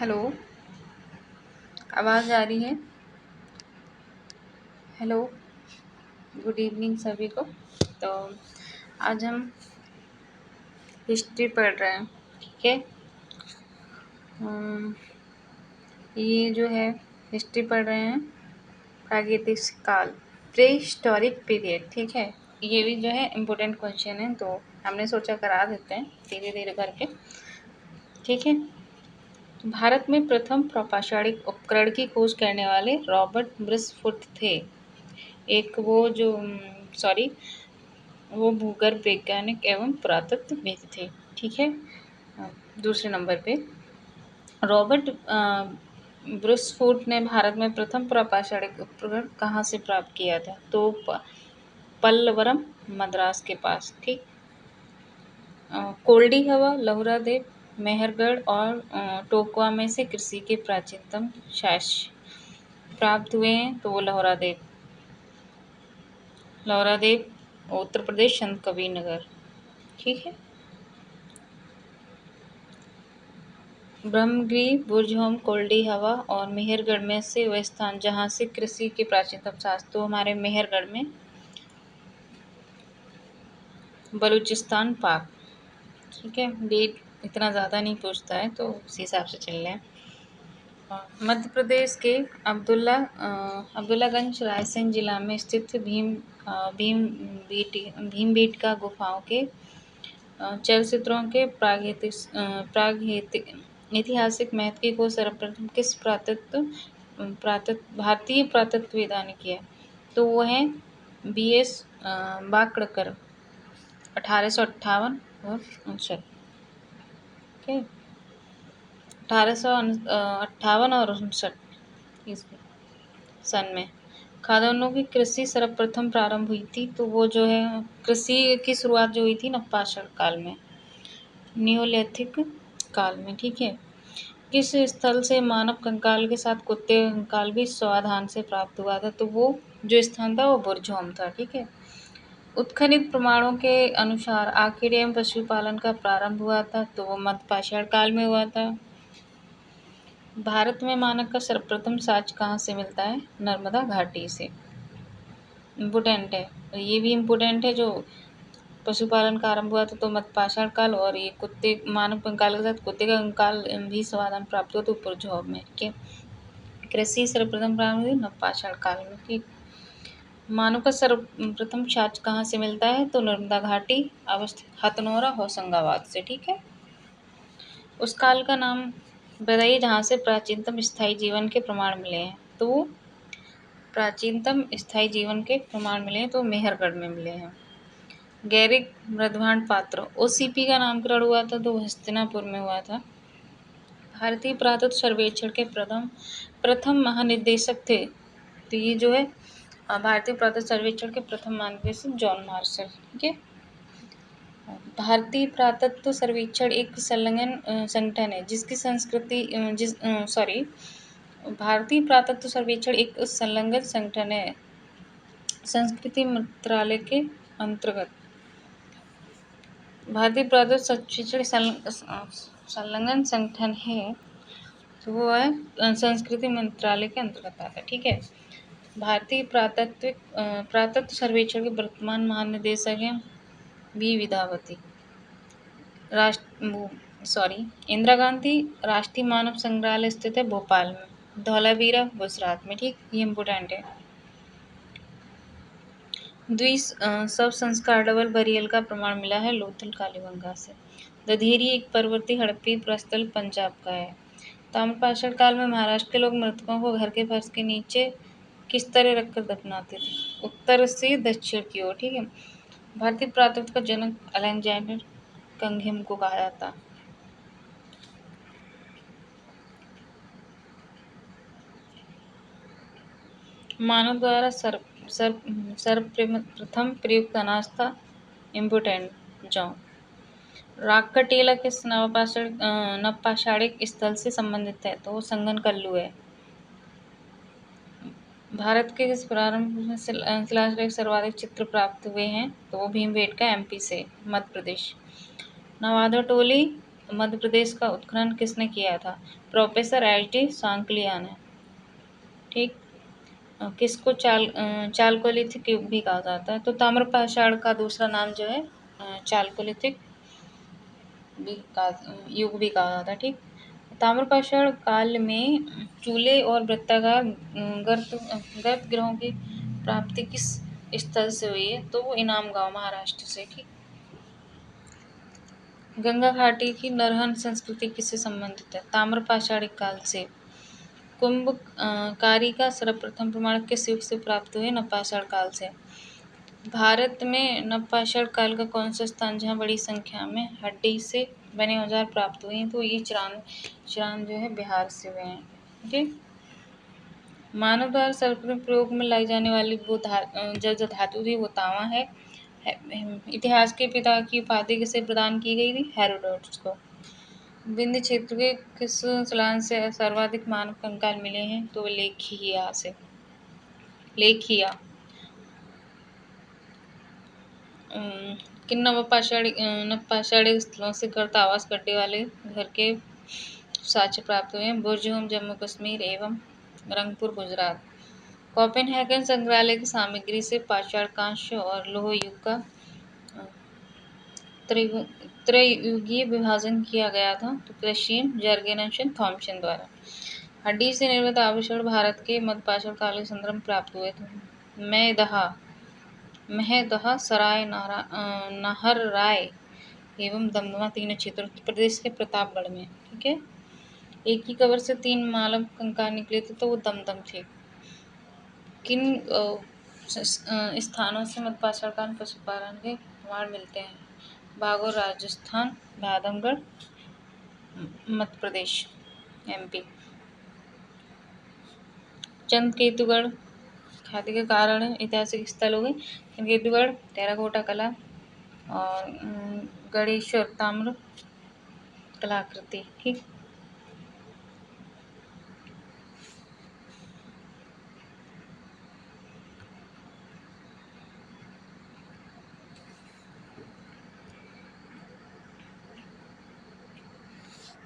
Hello, आवाज़ आ रही है? हेलो, गुड इवनिंग सभी को। तो आज हम हिस्ट्री पढ़ रहे हैं, ठीक है। अम, ये जो है हिस्ट्री पढ़ रहे हैं, प्रागैतिक काल, प्री हिस्टोरिक पीरियड, ठीक है। ये भी जो है इम्पोर्टेंट क्वेश्चन है, तो हमने सोचा करा देते हैं धीरे धीरे करके, ठीक है। भारत में प्रथम प्रौपाषाणिक उपकरण की खोज करने वाले रॉबर्ट ब्रिसफुट थे। एक वो भूगर्भ वैज्ञानिक एवं पुरातत्वविद थे, ठीक है। दूसरे नंबर पे रॉबर्ट ब्रुसफूट ने भारत में प्रथम प्रौपाषाणिक उपकरण कहाँ से प्राप्त किया था? तो पल्लवरम, मद्रास के पास, ठीक। कोल्डी हवा, लोहरा देव, मेहरगढ़ और टोकवा में से कृषि के प्राचीनतम साक्ष्य प्राप्त हुए हैं, तो वो लोहरा देव उत्तर प्रदेश, संत कबीर नगर, ठीक है। ब्रह्मगिरी, बुर्जहोम, कोल्डी हवा और मेहरगढ़ में से वह स्थान जहाँ से कृषि के प्राचीनतम शास्त्र, तो हमारे मेहरगढ़ में बलूचिस्तान, पाक, ठीक है। डेट इतना ज़्यादा नहीं पूछता है, तो उसी हिसाब से चल रहे हैं। मध्य प्रदेश के अब्दुल्लागंज रायसेन जिला में स्थित भीमबेटका गुफाओं के चलचित्रों के प्रागैतिक ऐतिहासिक महत्व की खोज सर्वप्रथम किस भारतीय पुरातत्वविदा ने किया? तो वो है BS बाकड़कर, 1858 और 59, ठीक है। 1858 और 59 ईस्वी सन में खाद्यान्नों की कृषि सर्वप्रथम प्रारंभ हुई थी, तो वो जो है कृषि की शुरुआत जो हुई थी नवपाषाण काल में, नियोलिथिक काल में, ठीक है। किस स्थल से मानव कंकाल के साथ कुत्ते का कंकाल भी स्वाधान से प्राप्त हुआ था? तो वो जो स्थान था वो बुरजहोम था, ठीक है। उत्खनित प्रमाणों के अनुसार आखिर एवं पशुपालन का प्रारंभ हुआ था, तो वो मध्यपाषाण काल में हुआ था। भारत में मानव का सर्वप्रथम साक्ष्य कहाँ से मिलता है? नर्मदा घाटी से। इम्पोर्टेंट है, और ये भी इम्पोर्टेंट है, जो पशुपालन का आरंभ हुआ था तो मध्यपाषाण काल, और ये कुत्ते मानव कंकाल के साथ कुत्ते का कंकाल भी समाधान प्राप्त हुआ तो बुरजहोम में, ठीक है। कृषि सर्वप्रथम प्रारंभ हुई नवपाषाण काल में, ठीक। मानव का सर्वप्रथम साक्ष्य कहाँ से मिलता है? तो नर्मदा घाटी अवस्थित हथनोरा, होशंगाबाद से, ठीक है। उस काल का नाम बताइए जहाँ से प्राचीनतम स्थायी जीवन के प्रमाण मिले हैं। तो प्राचीनतम स्थायी जीवन के प्रमाण मिले हैं तो मेहरगढ़ में मिले हैं। गैरिक मृदभांड पात्र OCP का नामकरण हुआ था, तो हस्तिनापुर में हुआ था। भारतीय पुरातत्व सर्वेक्षण के प्रथम महानिदेशक थे, तो ये जो है भारतीय पुरातत्व सर्वेक्षण के प्रथम महानिदेशक जॉन मार्शल, ठीक है। भारतीय पुरातत्व सर्वेक्षण एक संलग्न संगठन है जिसकी भारतीय पुरातत्व सर्वेक्षण एक संलग्न संगठन है संस्कृति मंत्रालय के अंतर्गत। भारतीय पुरातत्व सर्वेक्षण संलग्न संगठन है, तो वो है संस्कृति मंत्रालय के अंतर्गत आता है, ठीक है। भारतीय पुरातत्व सर्वेक्षण के वर्तमान महानिदेशक हैं V विद्यावती। इंदिरा गांधी राष्ट्रीय मानव संग्रहालय स्थित है भोपाल में, धौलावीरा गुजरात में, ठीक। ये इम्पोर्टेंट है। शव संस्कार डबल बरियल का प्रमाण मिला है लोथल कालीबंगा से। दधेरी एक पर्वतीय हड़प्पी प्रस्थल पंजाब का है। ताम्रपाषाण काल में महाराष्ट्र के लोग मृतकों को घर के फर्श के नीचे किस तरह रखकर दफनाते थे? उत्तर से दक्षिण की ओर, ठीक है। भारतीय पुरातत्व का जनक अलेक्जेंडर कंघेम को कहा जाता। मानव द्वारा सर्वप्रथम प्रयुक्त अनाज था इम्पोर्टेंट जौ। राग का टेला किस नवपाषाणिक स्थल से संबंधित है? तो वो संगनकल्लू है। भारत के किस प्रारंभ में शिलालेख सर्वाधिक चित्र प्राप्त हुए हैं? तो वो भीमबेटका MP से, मध्य प्रदेश। नवादा टोली मध्य प्रदेश का उत्खनन किसने किया था? Professor HD. सांकलिया ने। ठीक। किसको चालकोलिथिक युग भी कहा जाता है? तो ताम्रपाषाण का दूसरा नाम जो है चालकोलिथिक युग भी कहा जाता है। ठीक। ताम्रपाषाण काल में चूल्हे और वृत्ताकार गर्त गृहों की प्राप्ति किस स्थल से हुई है? तो वो इनाम गांव महाराष्ट्र से। ठीक। गंगा घाटी की नरहन संस्कृति किससे संबंधित है? ताम्रपाषाणिक काल से। कुंभकारी का सर्वप्रथम प्रमाण किस युग से प्राप्त हुए? नवपाषाण काल से। भारत में नवपाषाण काल का कौन सा स्थान जहाँ बड़ी संख्या में हड्डी से बने औजार प्राप्त हुए हैं? तो ये चिरान जो है बिहार से हुए हैं। ठीक। मानव द्वारा सर्वप्रथम प्रयोग में लाई जाने वाली वो जो धातु थी वो तांबा है। इतिहास के पिता की उपाधि किसे प्रदान की गई थी? हेरोडोटस को। विंध्य क्षेत्र के किस स्लान से सर्वाधिक मानव कंकाल मिले हैं? तो लेखिया से। लेखिया। किन नवपाषाणिक स्थलों से गर्त आवास गड्ढे वाले घर के साक्ष्य प्राप्त हुए हैं? बुर्ज जम्मू कश्मीर एवं रंगपुर गुजरात। कोपेनहेगन संग्रहालय की सामग्री से पाषाण कांस्य और लौह युग का त्रयुगीय विभाजन किया गया था। तो क्रिश्चियन जर्गेनसन थॉम्सन द्वारा। हड्डी से निर्मित आभूषण भारत के मध्यपाषाण काल के संदर्भ में प्राप्त हुए थे। महदहा सराय नाहरराय एवं दमदमा तीनों क्षेत्र उत्तर प्रदेश के प्रतापगढ़ में। ठीक है। एक ही कबर से 3 मानव कंकाल निकले थे तो वो दमदम थे। किन स्थानों से मध्यपाषाण काल पशुपालन के प्रमाण मिलते हैं? बागोर राजस्थान, आदमगढ़ मध्य प्रदेश एमपी। चंद्रकेतुगढ़ ख्याति के कारण ऐतिहासिक स्थल हो गए चंद्रकेतुगढ़, टेराकोटा कला और गणेश्वर ताम्र कलाकृति। ठीक।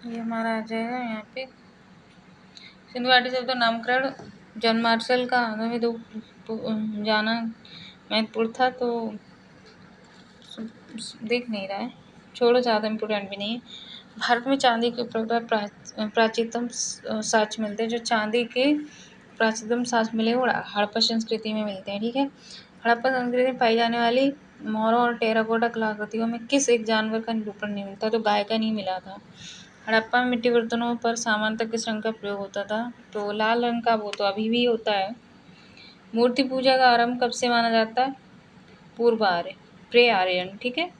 ये हमारा आ जाएगा यहाँ पे सिंधु घाटी शब्द नामकरण जॉन मार्शल का हमें तो जाना महत्वपूर्ण था तो देख नहीं रहा है, छोड़ो, ज़्यादा इम्पोर्टेंट भी नहीं है। भारत में चांदी के प्राचीनतम साक्ष्य मिलते हैं। जो चांदी के प्राचीनतम साक्ष्य मिले वो हड़प्पा संस्कृति में मिलते हैं। ठीक है। हड़प्पा संस्कृति में पाई जाने वाली मोहरों और टेराकोटा कलाकृतियों में किस एक जानवर का निरूपण नहीं मिलता? तो गाय का नहीं मिला था। हड़प्पा में मिट्टी बर्तनों पर सामान्यतः किस रंग का प्रयोग होता था? तो लाल रंग का। वो तो अभी भी होता है। मूर्ति पूजा का आरंभ कब से माना जाता है? पूर्व आर्य, प्रे आर्यन। ठीक है।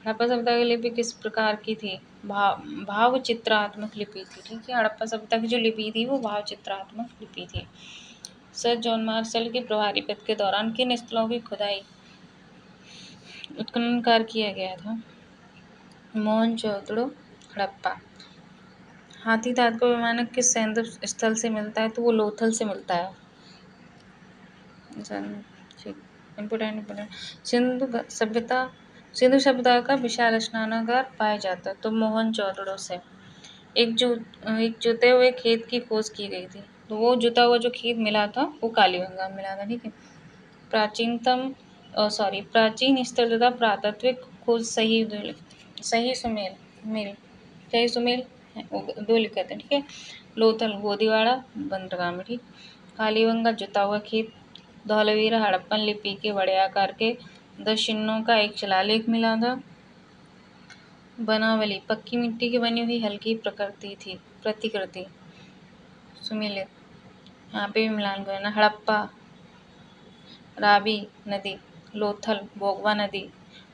हड़प्पा सभ्यता की लिपि किस प्रकार की थी? भाव चित्रात्मक लिपि थी। ठीक है। हड़प्पा सभ्यता की जो लिपि थी वो भाव चित्रात्मक लिपि थी। सर जॉन मार्शल के प्रभारी पद के दौरान किन स्थलों की खुदाई उत्खनन कार्य किया गया था? मोहनजोदड़ो, हड़प्पा। हाथी दांत का विमानक किस सैन्य स्थल से मिलता है? तो वो लोथल से मिलता है। इम्पोर्टेंट। सिंधु सभ्यता का विशाल स्नानागार पाया जाता है? तो मोहनजोदड़ो से। एक जुते हुए खेत की खोज की गई थी तो वो जुता हुआ जो खेत मिला था वो कालीबंगा में मिला था। ठीक है। प्राचीन स्थल तथा पुरातात्विक खोज सही सुमेल दो लिखते हैं। ठीक है। लोथल गोदीवाड़ा बंदरगाह में। ठीक। कालीबंगा जुता हुआ खेत। धौलावीरा हड़प्पन लिपि के बड़े आकार के 10 चिन्हों का एक शिलालेख मिला था। बनावली पक्की मिट्टी की बनी हुई हल्की प्रतिकृति सुमेलित। यहाँ पे भी मिलान करना। हड़प्पा रावी नदी, लोथल बोगवा नदी,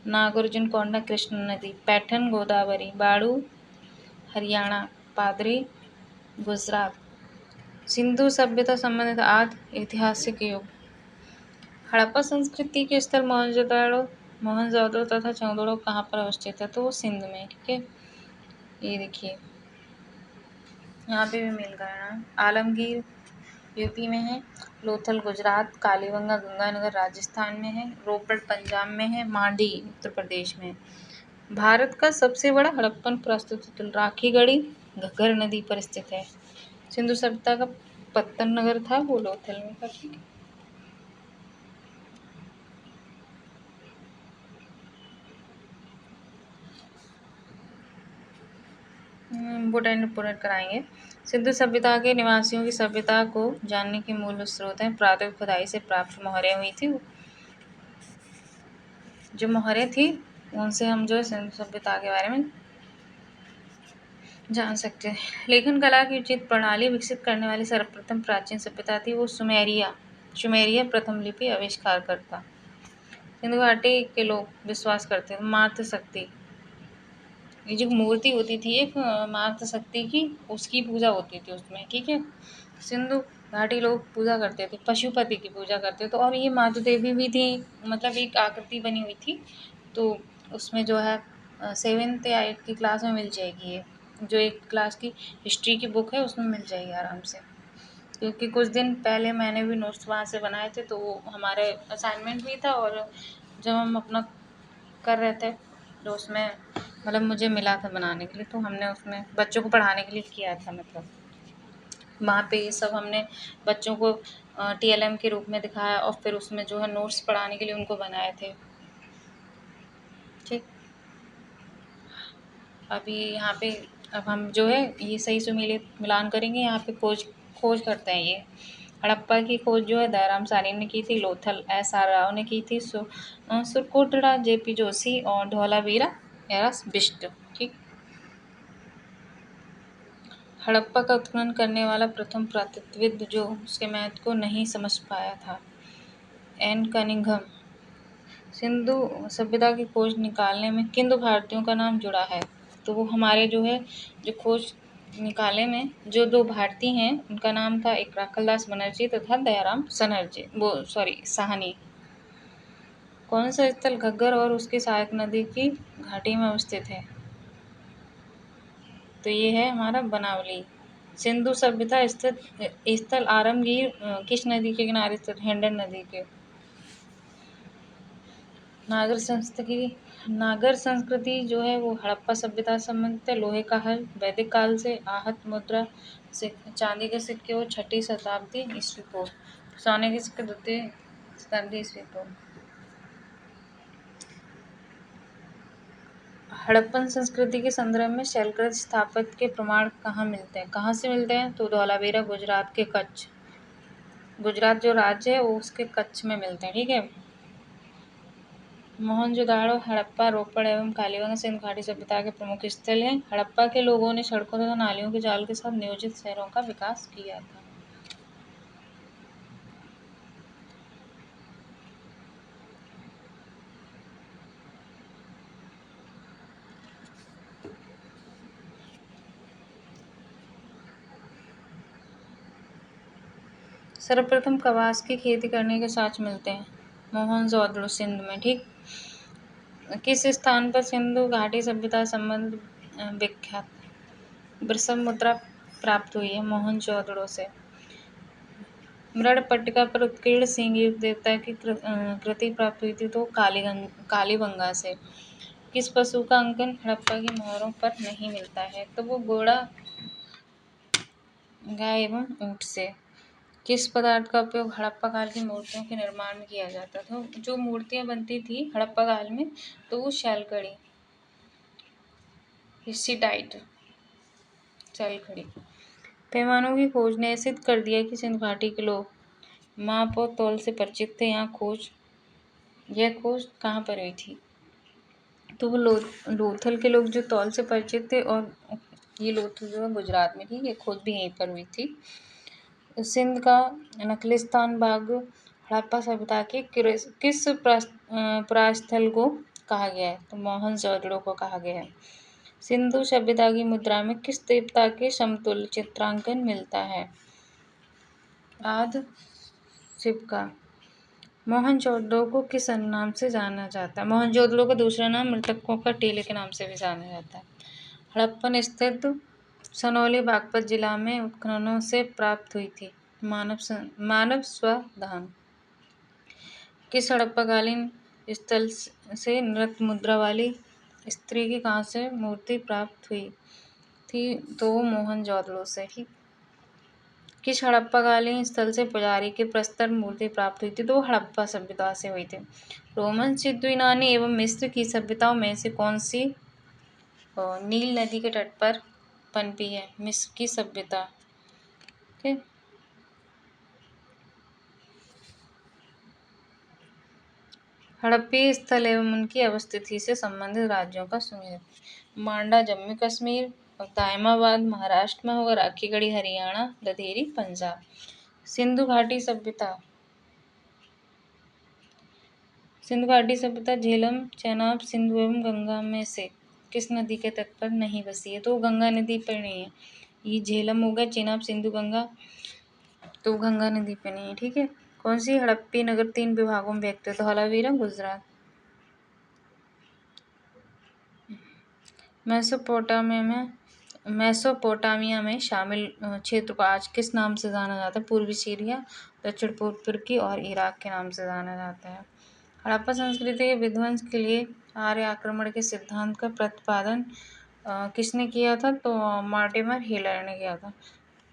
नागार्जुन कोंडा कृष्ण नदी, पैठन गोदावरी, बाड़ू हरियाणा, पादरी गुजरात। सिंधु सभ्यता संबंधित आदि ऐतिहासिक युग। हड़प्पा संस्कृति के स्थल मोहनजोदड़ो तथा चौदड़ो कहाँ पर अवस्थित है? तो वो सिंध में। ठीक है। ये देखिए यहाँ पे भी मिल गया। आलमगीर यूपी में है, लोथल गुजरात, कालीबंगा गंगानगर राजस्थान में है, रोपड़ पंजाब में है, मांडी उत्तर प्रदेश में। भारत का सबसे बड़ा हड़प्पन प्रस्तुतितल राखीगढ़ी घग्गर नदी पर स्थित है। सिंधु सभ्यता का पत्तन नगर था वो लोथल में था। ठीक है। इम्पोर्टेंट कराएंगे। सिंधु सभ्यता के निवासियों की सभ्यता को जानने के मूल स्रोत हैं। प्रातः खुदाई से प्राप्त मोहरें हुई थी। जो मोहरें थी उनसे हम जो है सिंधु सभ्यता के बारे में जान सकते हैं। लेखन कला की उचित प्रणाली विकसित करने वाली सर्वप्रथम प्राचीन सभ्यता थी वो सुमेरिया प्रथम लिपि आविष्कार करता। सिंधु घाटी के लोग विश्वास करते थे मातृ शक्ति, ये जो मूर्ति होती थी एक मातृ शक्ति की, उसकी पूजा होती थी उसमें। ठीक है। सिंधु घाटी लोग पूजा करते थे, पशुपति की पूजा करते थे। और ये मातृ देवी भी थी, मतलब एक आकृति बनी हुई थी। तो उसमें जो है 7th या 8th की क्लास में मिल जाएगी। ये जो एक क्लास की हिस्ट्री की बुक है उसमें मिल जाएगी आराम से, क्योंकि कुछ दिन पहले मैंने भी नोट्स वहाँ से बनाए थे। तो वो हमारे असाइनमेंट भी था, और जब हम अपना कर रहे थे तो उसमें मतलब मुझे मिला था बनाने के लिए, तो हमने उसमें बच्चों को पढ़ाने के लिए किया था। मतलब वहाँ पे ये सब हमने बच्चों को TLM के रूप में दिखाया, और फिर उसमें जो है नोट्स पढ़ाने के लिए उनको बनाए थे। ठीक। अभी यहाँ पे अब हम जो है ये सही से मिलान करेंगे। यहाँ पे खोज करते हैं। ये हड़प्पा की खोज जो है दयाराम सारिन ने की थी, लोथल SR राव ने की थी, सुरकोटड़ा JP जोशी और धौलावीरा एरस बिष्ट। ठीक। हड़प्पा का उत्खनन करने वाला प्रथम पुरातत्वविद जो उसके महत्व को नहीं समझ पाया था, एन कनिंघम। सिंधु सभ्यता की खोज निकालने में किन दो भारतीयों का नाम जुड़ा है? तो वो हमारे जो है जो खोज निकाले में जो दो भारतीय हैं उनका नाम था, एक राखलदास बनर्जी तथा दयाराम सनर्जी, वो सॉरी साहनी। कौन सा स्थल घग्गर और उसकी सहायक नदी की घाटी में अवस्थित है? तो ये है हमारा बनावली। सिंधु सभ्यता स्थित स्थल आरामगीर किस नदी के किनारे स्थित? हिंडन नदी के। नागर संस्कृति जो है वो हड़प्पा सभ्यता से संबंधित है। लोहे का हल वैदिक काल से, आहत मुद्रा से चांदी के सिक्के वो 6ठी शताब्दी ईस्वी पूर्व, सोने के सिक्के 2वीं शताब्दी ईस्वी पूर्व। हड़प्पन संस्कृति के संदर्भ में शैलकृत स्थापत्य के प्रमाण कहाँ मिलते हैं? कहाँ से मिलते हैं? तो धौलावीरा गुजरात के कच्छ, गुजरात जो राज्य है वो उसके कच्छ में मिलते हैं। ठीक है। मोहनजोदाड़ो हड़प्पा रोपड़ एवं कालीबंगा सिंधु घाटी सभ्यता के प्रमुख स्थल हैं। हड़प्पा के लोगों ने सड़कों तथा नालियों के जाल के साथ नियोजित शहरों का विकास किया था। सर्वप्रथम कपास की खेती करने के साक्ष्य मिलते हैं मोहनजोदड़ो सिंध में। ठीक। किस स्थान पर सिंधु घाटी सभ्यता संबंध विख्यात ब्रसम मुद्रा प्राप्त हुई है? मोहनजोदड़ो से। मृड़ पट्टिका पर उत्कीर्ण सिंह युक्त देवता की कृति प्राप्त हुई थी तो कालीबंगा से। किस पशु का अंकन हड़प्पा की मोहरों पर नहीं मिलता है? तो वो घोड़ा, गाय एवं ऊंट से। किस पदार्थ का उपयोग हड़प्पा काल की मूर्तियों के निर्माण में किया जाता था? जो मूर्तियां बनती थी हड़प्पा काल में तो वो शैलकड़ी, हिस्सीटाइट, शैलकड़ी। पैमानों की खोज ने सिद्ध कर दिया कि सिंधु घाटी के लोग माप और तौल से परिचित थे। यह खोज कहाँ पर हुई थी? तो वो लोथल के लोग जो तौल से परिचित थे, और ये लोथल जो है गुजरात में थी। ये खोज भी यहीं पर हुई थी। सिंध का नखलिस्तान भाग हड़प्पा सभ्यता के किस परास्थल को कहा गया है? तो मोहनजोदड़ो को कहा गया है। सिंधु सभ्यता की मुद्रा में किस देवता के समतुल्य चित्रांकन मिलता है? आदि शिव का। मोहनजोदड़ो को किस अन्य नाम से जाना जाता है? मोहनजोदड़ो का दूसरा नाम मृतकों का टीले के नाम से भी जाना जाता है। हड़प्पन स्थित सनौली बागपत जिला में उत्खननों से प्राप्त हुई थी मानव स्वधान। किस हड़प्पाकालीन स्थल से नृत्य मुद्रा वाली स्त्री की कहाँ से मूर्ति प्राप्त हुई थी, तो वो मोहनजोदड़ो से। ठीक, किस हड़प्पाकालीन स्थल से पुजारी के प्रस्तर मूर्ति प्राप्त हुई थी, तो वो हड़प्पा सभ्यता से हुई थी। रोमन, सिंधु, यूनानी एवं मिस्र की सभ्यताओं में से कौन सी नील नदी के तट पर पनपी है? मिस्र की सभ्यता। ठीक, हड़प्पी स्थल एवं उनकी अवस्थिति से संबंधित राज्यों का सुमेर। मांडा जम्मू कश्मीर, दायमाबाद महाराष्ट्र में होगा, राखीगढ़ी हरियाणा, लधेरी पंजाब। सिंधु घाटी सभ्यता। सिंधु घाटी सभ्यता झेलम, चेनाब, सिंधु एवं गंगा में से किस नदी के तट पर नहीं बसी है? तो गंगा नदी पर नहीं है। ये झेलम हो गया, चेनाब, सिंधु, गंगा, तो गंगा नदी पे नहीं है। ठीक है, कौन सी हड़प्पी नगर 3 विभागों में व्यक्त है? तो धोलावीरा, गुजरात। मेसोपोटामिया में शामिल क्षेत्र को आज किस नाम से जाना जाता है? पूर्वी सीरिया, दक्षिण पूर्व तुर्की और इराक के नाम से जाना जाता है। हड़प्पा संस्कृति के विध्वंस के लिए आर्य आक्रमण के सिद्धांत का प्रतिपादन किसने किया था? तो मॉर्टिमर हिलर ने किया था।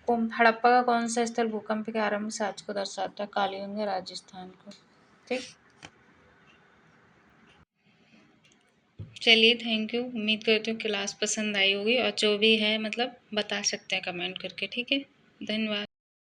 हड़प्पा का कौन सा स्थल भूकंप के आरंभ साक्ष्य को दर्शाता है? कालीगंगा, राजस्थान को। ठीक, चलिए, थैंक यू। उम्मीद करती हूँ क्लास पसंद आई होगी, और जो भी है मतलब बता सकते हैं कमेंट करके। ठीक है, धन्यवाद।